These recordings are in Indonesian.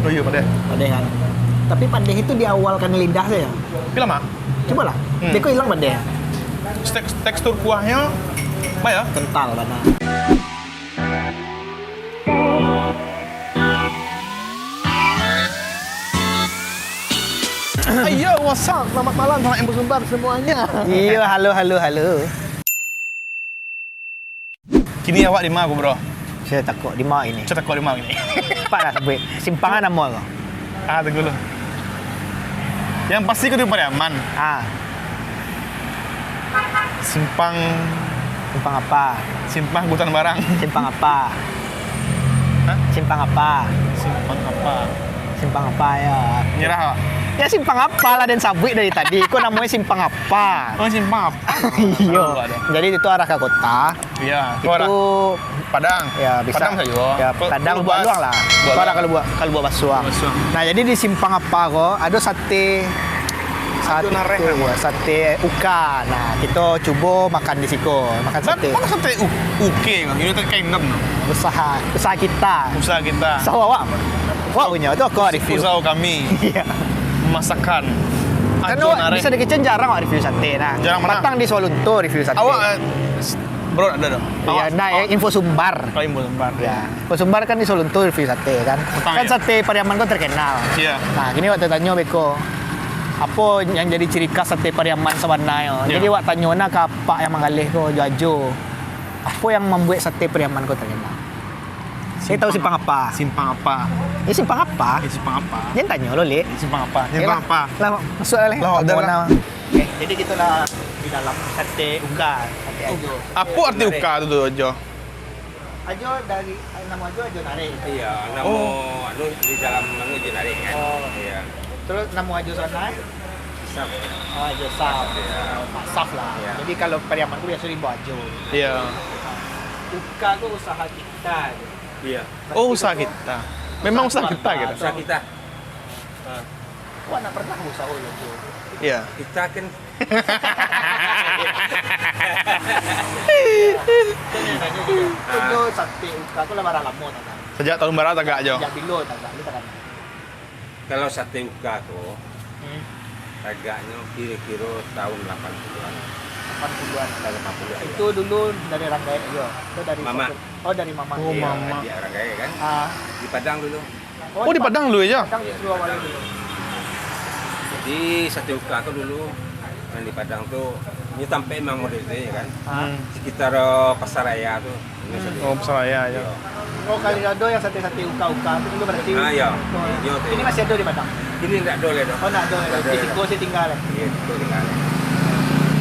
Oh iya, padeh. Padeh kan. Tapi padeh itu diawalkan lidah saya. Tapi lama. Coba lah. Dia kok hilang padeh. Tekstur kuahnya apa ya? Kental mana. Ayo, what's up? Selamat malam sama Empu Sumbar semuanya. Iya, halo. Kini awak di mana, bro? Saya takut di mana ini. Saya takut di mana ini. Pak dah sebut. Simpangan nama kau. Tunggu dulu. Yang pasti kau di Pariaman. Simpang Simpang apa? Simpang Hutan Barang. Simpang apa? Hah? Simpang apa? Simpang apa? Simpang apa ya? Nyerah, Pak? Ya simpang apa lah dan sabuk dari tadi. Kok namanya simpang apa? Oh, simpang apa? Iya. Jadi itu arah ke kota. Iya. Itu Padang. ya bisa. Padang saja. Ya Padang buat luang lah. Itu arah kalau buat basuang. Nah jadi di simpang apa kok ada sate sate uka. Nah kita coba makan di situ. Makan sate. Mana sate uke kan? Ini terkainan. Usaha kita. Usaha kita. Usaha awak. Wah punya itu aku review. Usaha kami. Iya. Masakan. Kan bisa dikecen jarang awak review sate. Nah, jarang mana? Batang di Solunto review sate. Awak bro ada dong. Iya, nah info Sumbar. Oh, info Sumbar. Ya. Info Sumbar kan di Solunto review sate kan. Kan ya? sate Pariaman kan terkenal. Iya. Nah, gini waktu tanya Beko. Apa yang jadi ciri khas sate Pariaman sebenarnya? Ya. Jadi wak tanya nak ke apa yang mengalih ko Jojo. Apa yang membuat sate Pariaman ko terkenal? Saya tahu simpang apa. Simpang apa? Ya simpang apa? Simpang apa? Jangan tanya lo, Le. Simpang apa? Simpang apa? Lah, masuk lah, Le. Lah, ada. Oke, jadi kita lah di dalam sate uga, sate ajo. Apa arti uka itu tuh, Jo? Ajo dari nama ajo nare. Iya, nama anu di dalam anu jenari kan. Oh. Iya. Terus nama ajo sana? Sap. Oh, ajo saf. Iya. Saf lah. Iya. Jadi kalau Pariaman itu biasa dibawa ajo. Iya. Uka itu usaha kita. Iya. Oh, usaha kita. Memang usaha kita gitu. Usaha kita. Wah, nak pernah usaha lo ajo. Iya. Kita kan Ajo sate uka itu lah barang lama tak? Sejak tahun barat agak, Jo. Sejak bilo tak? Lu tak? kalau sate uka tuh agaknya kira-kira tahun 80-an. 80-an. Tahun 80-an. Itu dulu dari Ranggaya aja. Itu dari Mama. Oh, dari Mama. Oh, Iya, Mama. Di orang kaya kan. Ah. Di Padang dulu. Oh, di Padang dulu ya? Padang dulu awalnya dulu. Jadi sate uka tuh dulu yang di Padang tuh ini sampai memang model itu ya kan. Sekitar pasar raya tuh. Ini sate Oh, saya ya. Iya. Oh, kali ada yang sate-sate uka-uka itu dulu berarti. Ah, iya. Oh, Iya, tuh. ini masih ada di Padang. Ini enggak boleh dong. Oh, nak ada. Di Siko sih tinggal. Gitu tinggal.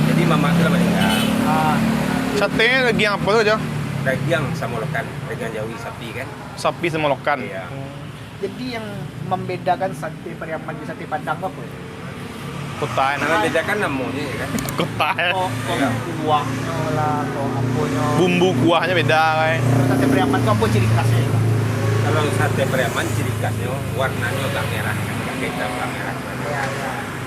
Jadi mama itu lah meninggal. Ah. Satenya daging apa tuh, Jo? Daging sama lokan, daging Jawi sapi kan. Sapi sama lokan. Iya. Jadi yang membedakan sate Pariaman di sate Padang apa? Kutai, Karena bedakan namanya ya kan. kutai. Oh, kuahnya lah, apunya. Bumbu kuahnya beda kayak. Sate Pariaman itu apa ciri khasnya? Kalau sate Pariaman ciri khasnya warnanya agak merah, agak hitam, agak merah.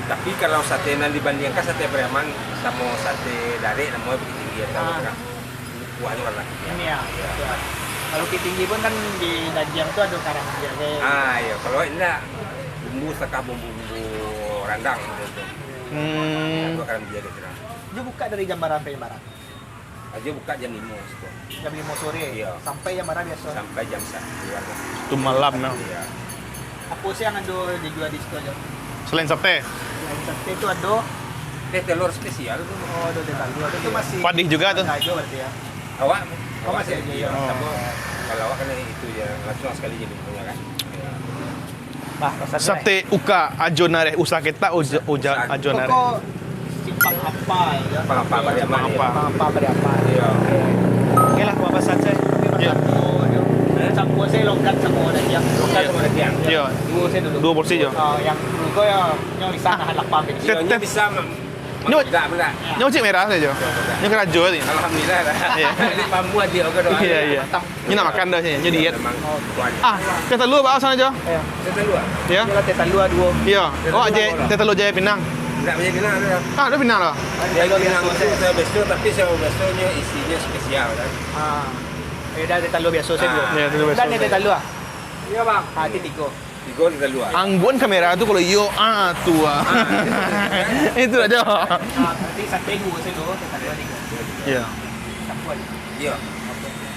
Tapi kalau sate yang dibandingkan sate Pariaman sama sate Dare namanya begitu tinggi atau berapa? Kuahnya warna Ini ya. Kalau Ki tinggi pun kan di daging tuh ada karang dia kayak. Ah iya, kalau enggak bumbu sekah bumbu randang gitu. Dua karang dia gitu. Dia buka dari jam berapa sampai jam berapa? Aja buka jam 5 gitu. Jam 5 sore. Iya. Sampai jam berapa biasa? Sampai jam 1. Itu malam nah. Iya. Apa sih yang ada dijual di situ aja? Selain sate, Selain sate itu ada Telur spesial tuh. oh ada telur. Itu masih padih juga tuh. aja berarti ya. Awak? Oh, masih aja, iya. ya. Sama kalau awak kan itu ya langsung sekali jadi punya kan. Bah, pesan Sate uka ajonare usaha kita ajonare. Toko simpang apa ya? Apa Pariaman Apa? ya. Apa Pariaman. Iya. Oke lah, gua pesan saya. Iya. Campur saya logat sama daging. Lokat sama daging. Iya. Dua saya dulu. 2 porsi, Jo. Yang dulu ya yang di sana ada lapang gitu. Tet- Iya, bisa Nyut. enggak benar. Nyok cik merah saja, Jo. Nyok kerajo tadi. Alhamdulillah lah. Iya. Ini pambu aja oke doang. Iya, iya. Ini nak makan dah sini, jadi diet. Memang kuat. Ah, teh telur apa sana, Jo? Ya. Kita luar. Ya. Ini lah teh talua dua. Iya. Oh, aja teh telur Jaya Pinang. Enggak punya Pinang ada. Ah, ada Pinang loh. Dia Pinang itu saya besto tapi saya bestonya isinya spesial kan. Ah. Dah teh talua biasa saya dulu. Iya, telur biasa. Dan teh talua. Iya, Bang. Ah, itu tiga. Tigol dari luar. Anggun kamera tuh kalau yo tua. Itu aja. Berarti sate gua sih lo, kita dua nih. Iya. Iya.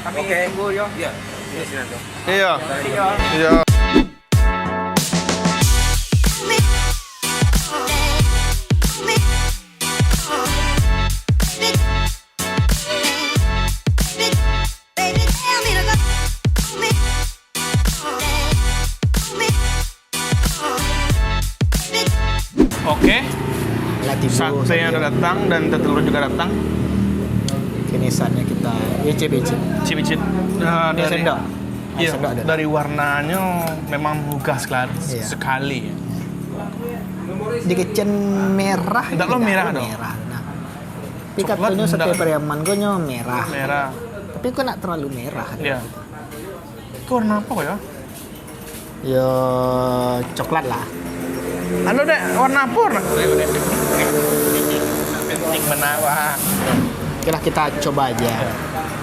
Tapi Oke. tunggu yo. Iya. Iya sini tuh. Iya. Iya. Iya. Oke, satenya udah datang dan telur juga datang. Kinisannya kita icip-icip. Cip-cip. Ini sendok. Iya, Sendok ada. dari warnanya memang megah Iya. sekali. Di kitchen merah. Tidak lo merah dong. Merah. Nah. Tapi Coklat katanya sate enggak. Pariaman gue merah. Merah. Tapi kok nak terlalu merah. Iya. Itu warna apa kok ya? Yo coklat lah. Halo dek, warna apa warna? Penting menawar. Oke lah kita coba aja.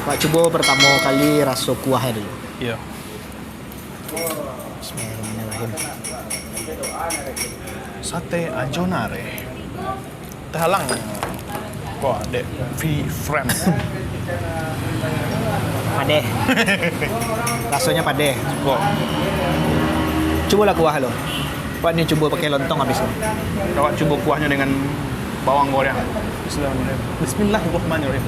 Pak coba pertama kali rasa kuahnya dulu. Iya. Bismillahirrahmanirrahim. Sate Ajonare. Terhalang. Wah, dek, frame. Padeh. Rasanya padeh. Kok? Coba lah kuah lo. Pak ini coba pakai lontong habis lo. Coba coba kuahnya dengan bawang goreng. Bismillahirrahmanirrahim. Bismillahirrahmanirrahim.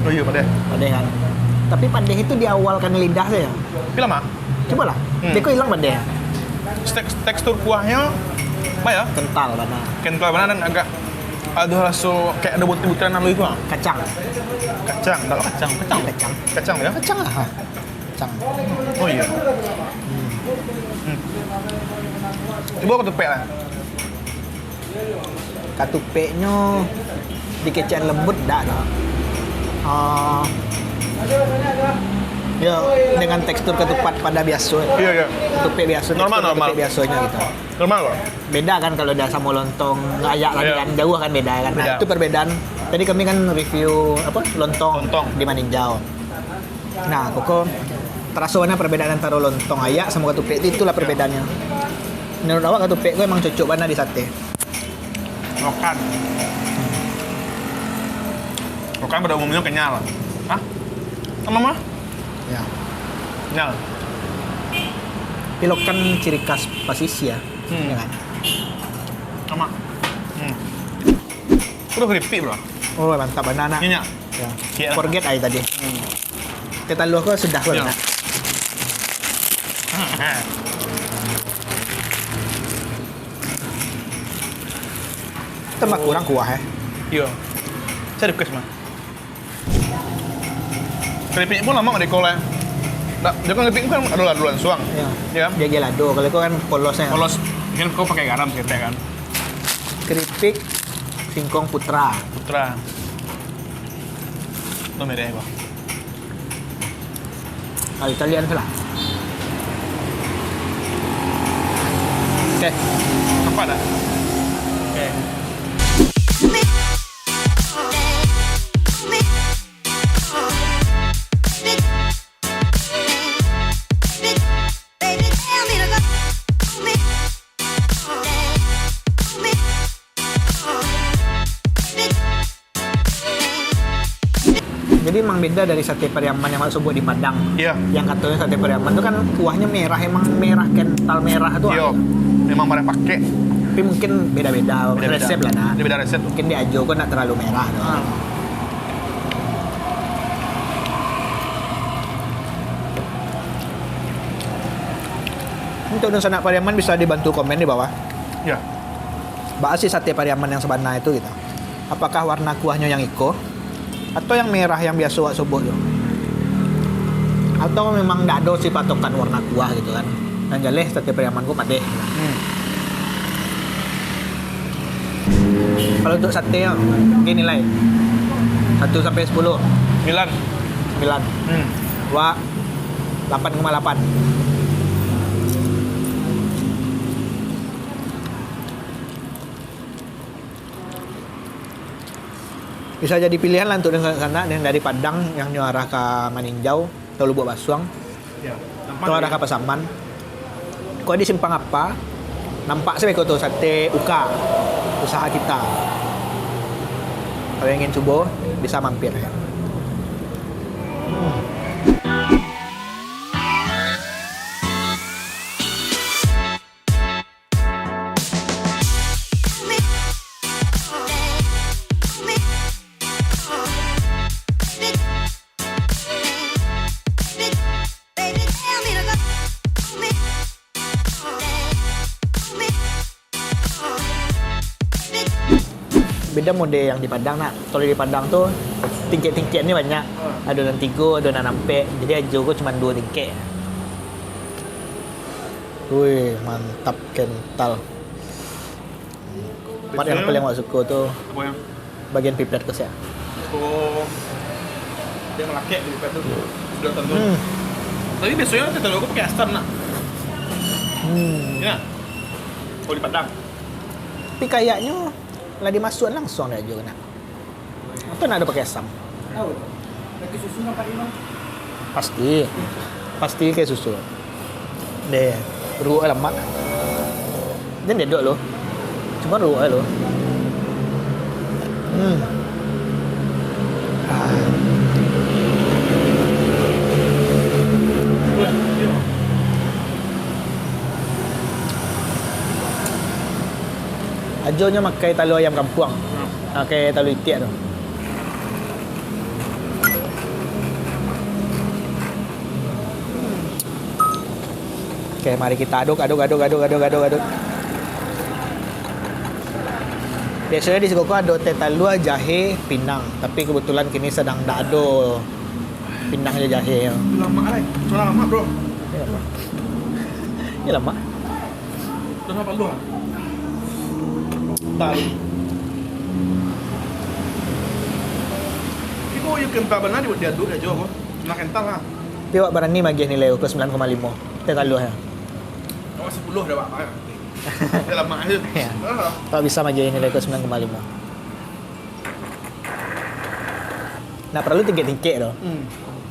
Oh iya, Pak. Padeh kan. Tapi padeh itu diawalkan lidah saya. Film ah? Coba lah. Dia kok hilang padeh. Tekstur kuahnya apa ya? Kental mana. Kental banget dan agak ada rasa kayak ada butir-butiran lalu itu ah. Kacang. Kacang, enggak kacang. Kacang. Kacang ya? Kacang lah. Kacang. Oh iya. Coba aku tepek lah. Katupeknya dikecek lembut dah dah. Ya dengan tekstur ketupat pada biasa. Iya, iya. Ketupek biasa. Normal, tekstur normal. Ketupek biasanya gitu. Normal kok. Beda kan kalau udah sama lontong ngayak lagi Iya. kan jauh kan beda kan. Nah, Beda. itu perbedaan. Tadi kami kan review apa lontong di Maninjau. Nah, koko terasa mana perbedaan antara lontong ayak sama ketupek itu itulah perbedaannya. Menurut awak ketupek gue emang cocok mana di sate? Rokan. Rokan pada umumnya kenyal. Hah? Sama mah? Ya. Kenyal. Pilokan ciri khas pasisi ya. Hmm. Ya kan? Sama. Udah keripik bro. Oh, mantap banana. Nyenyak. Ya. Iya. Forget aja tadi. Kita lu kok sudah Iya. banget. Tambah kurang kuah ya. Iya. Saya request mah. Keripik pun lama nggak dikoleh. Nah, dia kan keripik kan ada laduan suang. Ya. Iya. Dia gelado. Kalau itu kan polosnya. Kalau kan kau pakai garam sih kan. Keripik singkong putra. Putra. Itu merah kok. Kalau Italian lah. Oke. Apa dah? Oke. Jadi emang beda dari sate Pariaman yang masuk buat di Padang. Iya. Yang katanya sate Pariaman itu kan kuahnya merah, emang merah kental merah tuh. Iya. Memang mereka pakai. Tapi mungkin beda-beda resep lah nah. Dia beda resep. Mungkin di Ajo kan nggak terlalu merah tuh. Untuk dan sanak Pariaman bisa dibantu komen di bawah. Iya. Bahas sih sate Pariaman yang sebenarnya itu gitu. Apakah warna kuahnya yang iko atau yang merah yang biasa wak sobok gitu? Atau memang nggak ada sih patokan warna kuah gitu kan? Dan jaleh sate Pariaman gue padeh. Kalau untuk sate ini nilai 1 sampai 10. 9. 9. Wak 8,8. Bisa jadi pilihan lah untuk dengan sana yang dari Padang yang nyuarah ke Maninjau atau Lubuk Basuang. Ya. Itu ada kapal saman. Kau di Simpang apa? Nampak sih kau tuh sate Uka, usaha kita. Kalau ingin coba bisa mampir ya. Beda mode yang di Padang nak. Kalau di Padang tuh tingkit-tingkit ni banyak. Adonan 3, adonan 4. Jadi ajo ko cuma 2 tingkit. Wih, mantap kental. Part yang paling aku suka tuh Apa yang? bagian pipet ke saya. Oh, dia melakek di depan tu. Sudah tentu. Tapi biasanya teh telur aku pakai asam nak. Ya. Kalau di Padang. Tapi kayaknya lah dimasukkan langsung dah aja nak. Atau nak ada pakai asam? Tahu. Pakai susu nampak Imam. Pasti. Pasti kayak susu. Deh, ruak lemak. Dan dia dok lo. Cuma ruak lo. Ajonya makai talu ayam kampung. Pakai talu itik tu. Okey, mari kita aduk. Biasanya di Sekoko ada teh talua, jahe, pinang. Tapi kebetulan kini sedang tak ada pinang je jahe. Lama lah. Sudah lama bro. Ya lama. Ya lama. Sudah apa lu? Tahu. Ibu you kental benar dia diaduk aja kok. Nak kental lah. Tapi awak berani bagi nilai ke 9,5 teh talua ya. Oh 10 dah pak. Dah lama aja. Ya. Tak bisa bagi nilai ke 9,5. Nah, perlu tingkit-tingkit tu.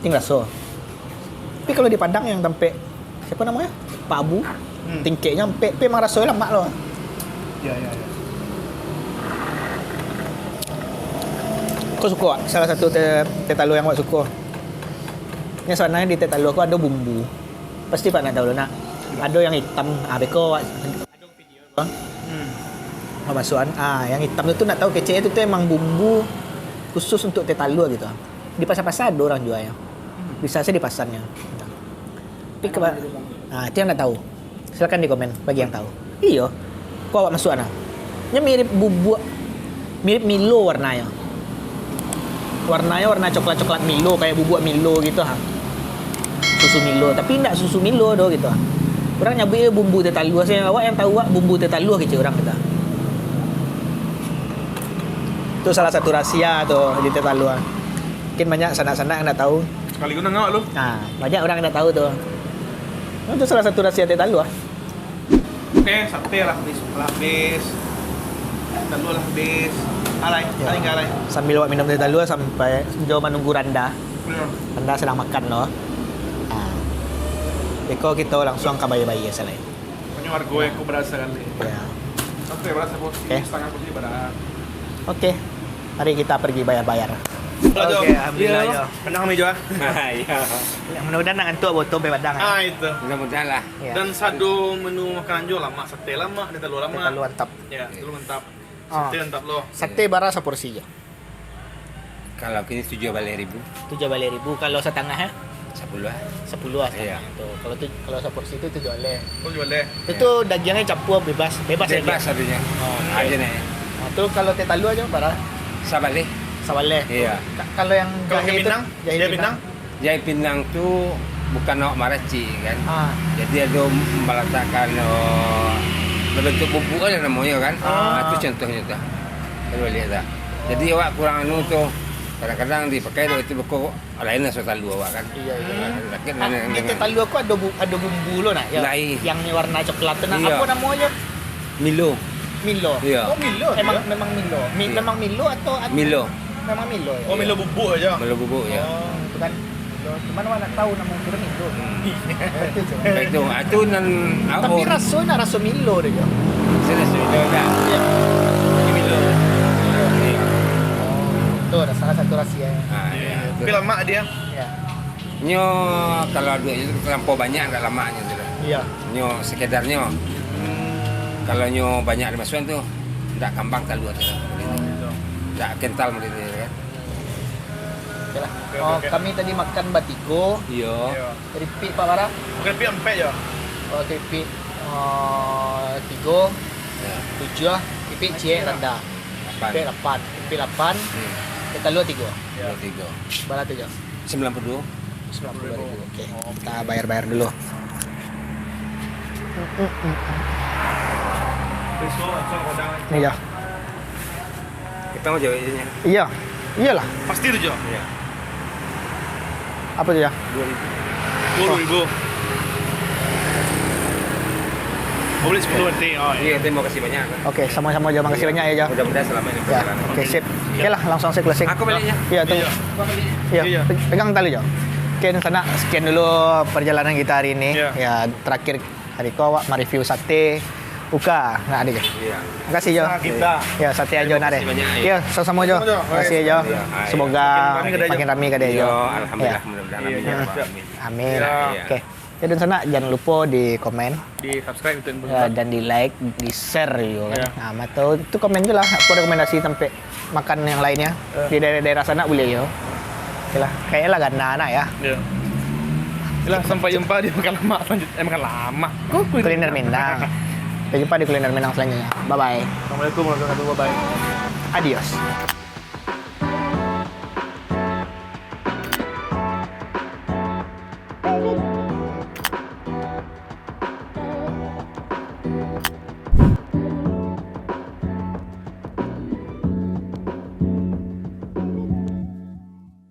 Tinggal rasa. Tapi kalau di Padang yang tempe siapa namanya? Pak Abu. Tingkitnya empek, tapi memang rasanya lemak loh. Ya. Kau suka tak? Salah satu teh talua yang awak suka. Yang sebenarnya di teh talua aku ada bumbu. Pasti Pak nak tahu nak. Ada yang hitam. Beko awak ada video tu. Masukan. Yang hitam tu nak tahu kecil itu emang bumbu khusus untuk teh talua gitu. Di pasar-pasar ada orang jual ya. Bisa saya di pasarnya. Tapi itu yang nak tahu. Silakan di komen bagi yang tahu. Iya. Kau awak masuk ana. Nya mirip bubuk, mirip Milo warnanya. Warnanya warna coklat-coklat Milo kayak bubuk Milo gitu ha. Susu Milo, tapi enggak susu Milo doh gitu ha. Orang nyebut bumbu teh talua. Saya awak yang tahu awak bumbu teh talua kecil orang kita. Itu salah satu rahasia tuh di teh talua. Mungkin banyak sanak-sanak yang enggak tahu. Sekali guna ngawak lu. Banyak orang yang enggak tahu tuh. Itu salah satu rahasia teh talua. Oke, sate lah habis. Telur lah habis. Alay, paling alay. Sambil awak minum teh talua sampai jauh menunggu Randa. Randa sedang makan loh. Eko kita langsung ke bayi-bayi asalnya. Punya warga yang aku berasa kali. Ya. Sate berasa porsi, setengah porsi berat. Oke. Mari kita pergi bayar-bayar. Oke, alhamdulillah ya. Pernah kami jual? Iya. Ya, mudah-mudahan nak antuk botol pe Padang. Itu. Mudah-mudahan lah. Ya. Dan satu menu makanan jual lama, sate lama, ada telur lama. Telur mantap. Ya, telur mantap. Sate mantap loh. Sate bara seporsi je. Kalau kini 7.000. 7.000 kalau setengah ya. 10 lah. 10 lah Iya. Tuh. Kalau seporsi itu 7 oleh. Kau jual deh. Itu dagingnya campur bebas Bebas aja. artinya. Oh, Aja nih. Terus kalau teh talu aja bara Sabale. sawale. Iya. Kalau yang Kalau jahe ke itu, Pinang, jahe Pinang. Jahe Pinang tuh bukan awak maraci kan. Jadi ada meletakkan berbentuk bubuk kan namanya kan. Itu contohnya tuh. Kalau lihat tak. Jadi awak kurang anu tuh kadang-kadang dipakai itu beko lainnya soal talu awak kan. Iya. Ini Teh talu aku ada bumbu lo nak ya. Lai. Yang warna coklat tu nak Iya. apa namanya? Milo. Milo. Iya. Oh, Milo. Memang Milo. Iya. Memang Milo atau Milo. Memang Milo ya. Oh, Milo bubuk aja. Milo bubuk ya. Oh, itu kan Cuman mana tahu nama kurang itu. Itu itu nan Tapi rasanya rasa Milo deh. Saya sudah dah. Iya. Milo. Itu ada salah satu rahasia. Ah, ya. Tapi lama dia. Ya. Nyo kalau dua itu terlampau banyak nggak lamanya tu. Iya. Nyo sekedarnya. Kalau nyo banyak dimasukin tuh, tidak kambang kalau tu. Tidak kental begitu kan. Oke lah. Oke, Oh, oke. kami tadi makan batiko, Iya. keripik Pak Bara. Keripik empek ya. Oh, keripik 3, Ya. 7, keripik cie rendah. Apa? Keripik 8, keripik 8, kita lu 3. Dua tiga. Bala 7. 92. 92.000. Oke, kita bayar-bayar dulu. Nih ya. Kita mau jawab ini. Iya. Iyalah. Pasti tu je. Iya. Apa tuh ya? 2000. 20,000. Oh, boleh 10 nanti. Oh, Iya, terima kasih banyak. Kan? Oke, sama-sama aja. Makasih banyak ya, Jo. Mudah-mudahan selama ini Ya, perjalanan. oke, sip. Oke lah, langsung saya closing. Aku baliknya. Iya, tunggu. Iya. Iya, Iya. pegang tali, Jo. Oke, sana sekian dulu perjalanan kita hari ini. Iya. Ya, terakhir hari ko awak mereview sate Uka. Nggak ada, Jo. Iya. Makasih, Jo. Usaha kita. Ya, sate aja Terima nare. kasih banyak, ya. Iya, sama-sama, Jo. Sama-sama, Jo. Makasih, Jo. Iya. Semoga Makin rame kedai, Jo. makin ramai kedai, Jo. Iya, alhamdulillah Ya. mudah-mudahan Iya, amin ya iya. Rabbal alamin. Amin. Iya. Oke. Ya, dan sana jangan lupa di komen Di subscribe untuk ya, dan di like, di share juga. Ya. Nah, atau itu komen juga lah. Aku rekomendasi tempat makan yang lainnya di daerah-daerah sana boleh yo. Oke lah, kayaknya lah ganda anak ya. Ya. Yalah, sampai jumpa di makan lama selanjutnya. Makan lama. Kuliner Minang. Sampai jumpa di kuliner Minang selanjutnya. Bye bye. Assalamualaikum warahmatullahi wabarakatuh. Adios.